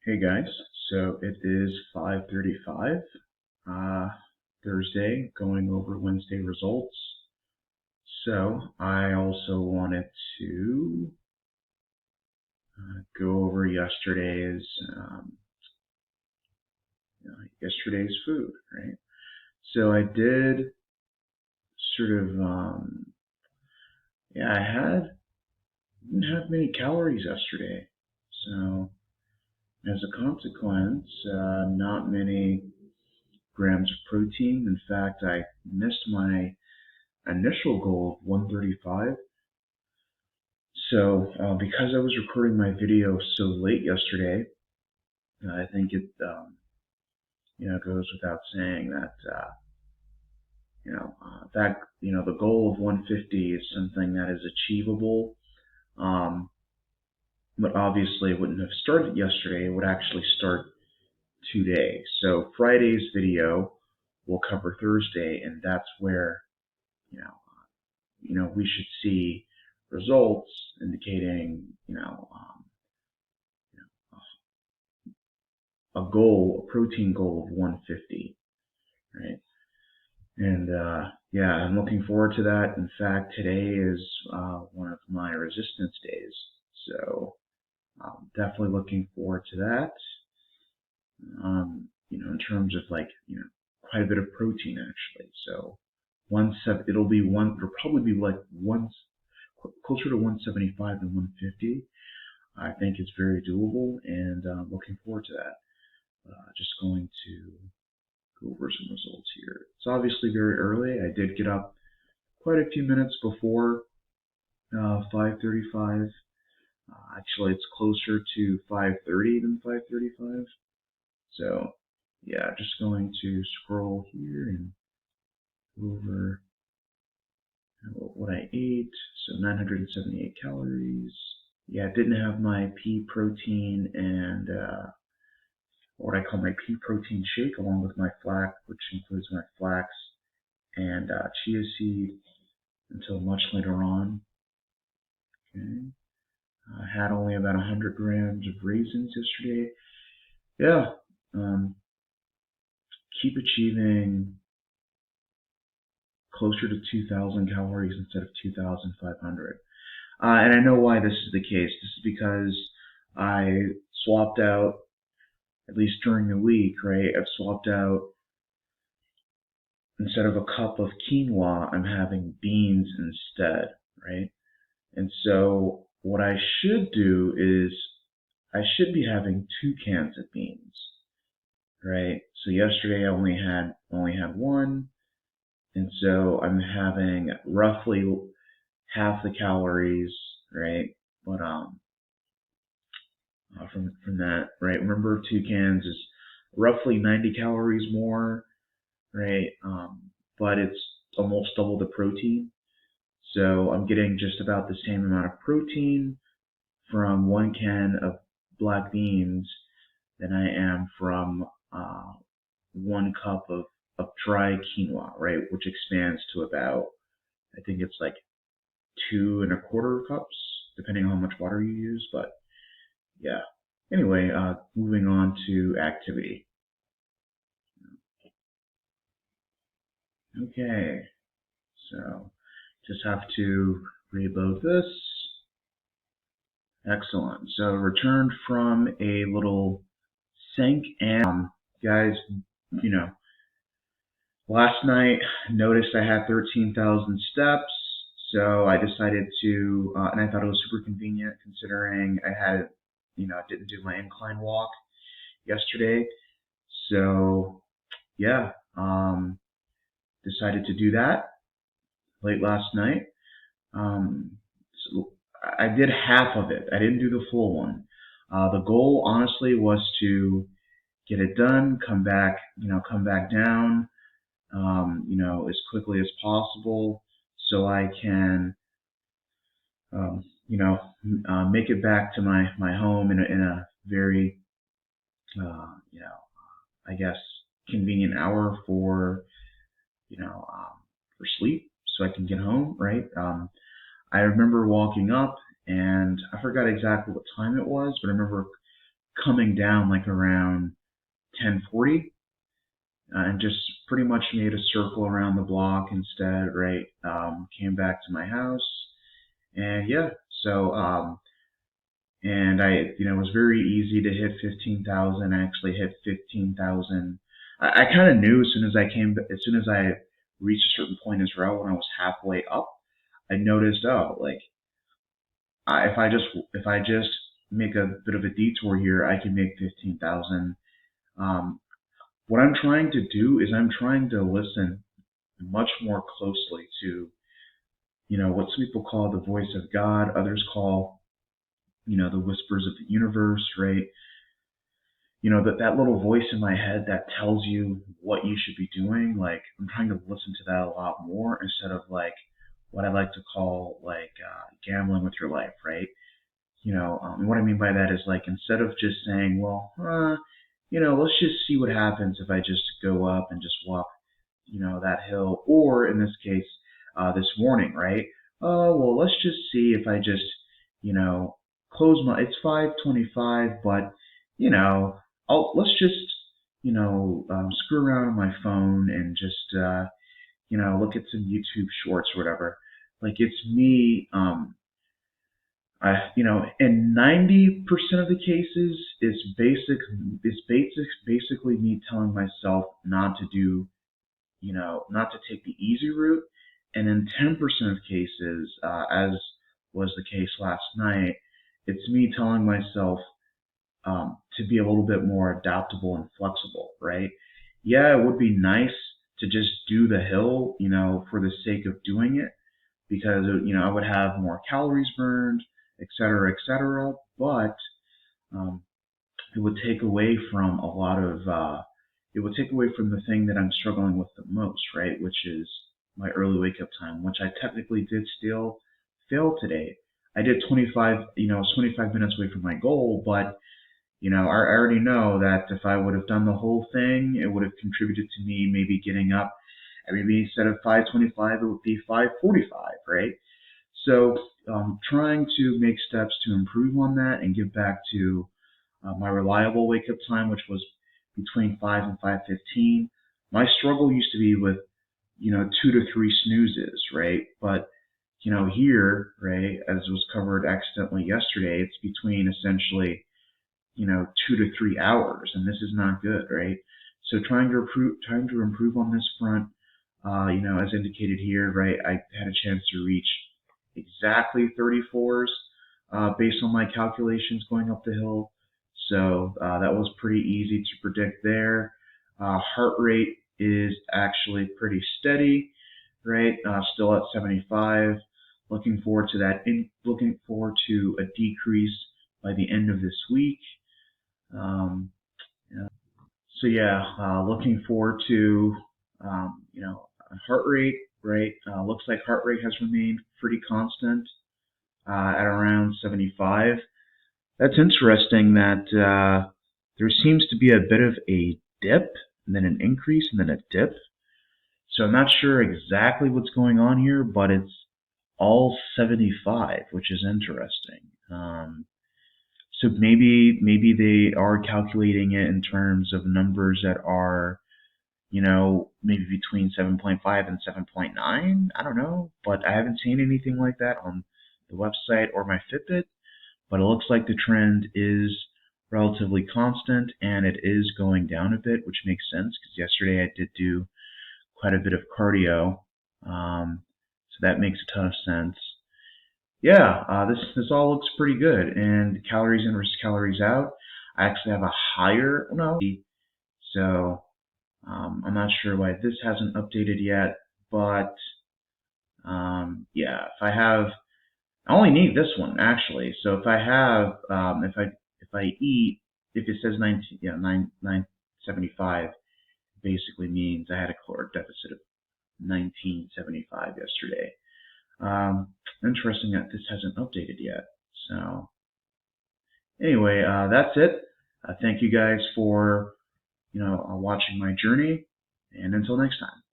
Hey guys, so it is 5:35, Thursday, going over Wednesday results. So I also wanted to go over um, yesterday's food, right? So I did sort of, I didn't have many calories yesterday. So as a consequence, not many grams of protein. In fact, I missed my initial goal of 135. So because I was recording my video so late yesterday, I think it goes without saying that the goal of 150 is something that is achievable. Um, but obviously it wouldn't have started yesterday. It would actually start today. So Friday's video will cover Thursday, and that's where you know we should see results indicating a protein goal of 150, right? And I'm looking forward to that. In fact, today is one of my resistance days, so definitely looking forward to that. In terms of quite a bit of protein actually. So it'll probably be like closer to 175 than 150. I think it's very doable, and looking forward to that. Just going to go over some results here. It's obviously very early. I did get up quite a few minutes before 5:35. Actually, it's closer to 5:30 than 5:35. So, yeah, just going to scroll here and go over what I ate. So 978 calories. Yeah, I didn't have my pea protein and what I call my pea protein shake, along with my flax, which includes my flax and chia seed, until much later on. Okay. I had only about 100 grams of raisins yesterday. Yeah, keep achieving closer to 2,000 calories instead of 2,500. And I know why this is the case. This is because I swapped out, at least during the week, right? I've swapped out, instead of a cup of quinoa, I'm having beans instead, right? And so what I should do is I should be having 2 cans of beans, right? So yesterday I only had one, and so I'm having roughly half the calories, right? But from that, right? Remember, 2 cans is roughly 90 calories more, right? But it's almost double the protein. So I'm getting just about the same amount of protein from 1 can of black beans than I am from 1 cup of dry quinoa, right? Which expands to about, I think it's like 2¼ cups, depending on how much water you use. But yeah. Anyway, moving on to activity. Okay, so just have to reload this. Excellent. So returned from a little sink, and guys, last night noticed I had 13,000 steps, so I decided to, and I thought it was super convenient considering I didn't do my incline walk yesterday. So yeah, decided to do that late last night. So I did half of it. I didn't do the full one. The goal, honestly, was to get it done, come back down, as quickly as possible, so I can, make it back to my home in a very, I guess, convenient hour for, for sleep, so I can get home, right? I remember walking up, and I forgot exactly what time it was, but I remember coming down like around 10:40, and just pretty much made a circle around the block instead, right? Came back to my house, and yeah, so and it was very easy to hit 15,000. I actually hit 15,000. I kind of knew as soon as I reached a certain point as well, when I was halfway up, I noticed, oh, like if I just make a bit of a detour here, I can make 15,000. Um, what I'm trying to do is I'm trying to listen much more closely to, what some people call the voice of God, others call, the whispers of the universe, right? That little voice in my head that tells you what you should be doing. Like, I'm trying to listen to that a lot more instead of like what I like to call like gambling with your life, right? What I mean by that is like instead of just saying, well, let's just see what happens if I just go up and just walk, that hill, or in this case, this morning, right? Oh, well, let's just see if I just, you know, it's 5:25, but, let's just, screw around on my phone and just, look at some YouTube shorts or whatever. Like it's me, in 90% of the cases, basically me telling myself not to do, not to take the easy route. And in 10% of cases, as was the case last night, it's me telling myself to be a little bit more adaptable and flexible, right? Yeah, it would be nice to just do the hill, for the sake of doing it, because I would have more calories burned, et cetera, et cetera. But um, it would take away from a lot of it would take away from the thing that I'm struggling with the most, right? Which is my early wake up time, which I technically did still fail today. I did 25, I was 25 minutes away from my goal, but I already know that if I would have done the whole thing, it would have contributed to me maybe getting up. And maybe instead of 5:25, it would be 5:45, right? So trying to make steps to improve on that and get back to my reliable wake up time, which was between 5 and 5:15. My struggle used to be with 2 to 3 snoozes, right? But here, right, as was covered accidentally yesterday, it's between essentially 2 to 3 hours, and this is not good, right? So trying to improve on this front, as indicated here, right, I had a chance to reach exactly 34s based on my calculations going up the hill. So that was pretty easy to predict there. Heart rate is actually pretty steady, right? Still at 75. Looking forward to that. Looking forward to a decrease by the end of this week. Um, so yeah, looking forward to heart rate. Right, looks like heart rate has remained pretty constant at around 75. That's interesting. That there seems to be a bit of a dip, and then an increase, and then a dip. So I'm not sure exactly what's going on here, but it's all 75, which is interesting. So maybe they are calculating it in terms of numbers that are, maybe between 7.5 and 7.9. I don't know, but I haven't seen anything like that on the website or my Fitbit. But it looks like the trend is relatively constant, and it is going down a bit, which makes sense because yesterday I did do quite a bit of cardio, so that makes a ton of sense. Yeah, this all looks pretty good. And calories in versus calories out, I actually have a higher no, so I'm not sure why this hasn't updated yet, but yeah, I only need this one actually. So if I have, if I eat, if it says 19, 975, basically means I had a caloric deficit of 1975 yesterday. Interesting that this hasn't updated yet. So anyway, that's it. Thank you guys for watching my journey, and until next time.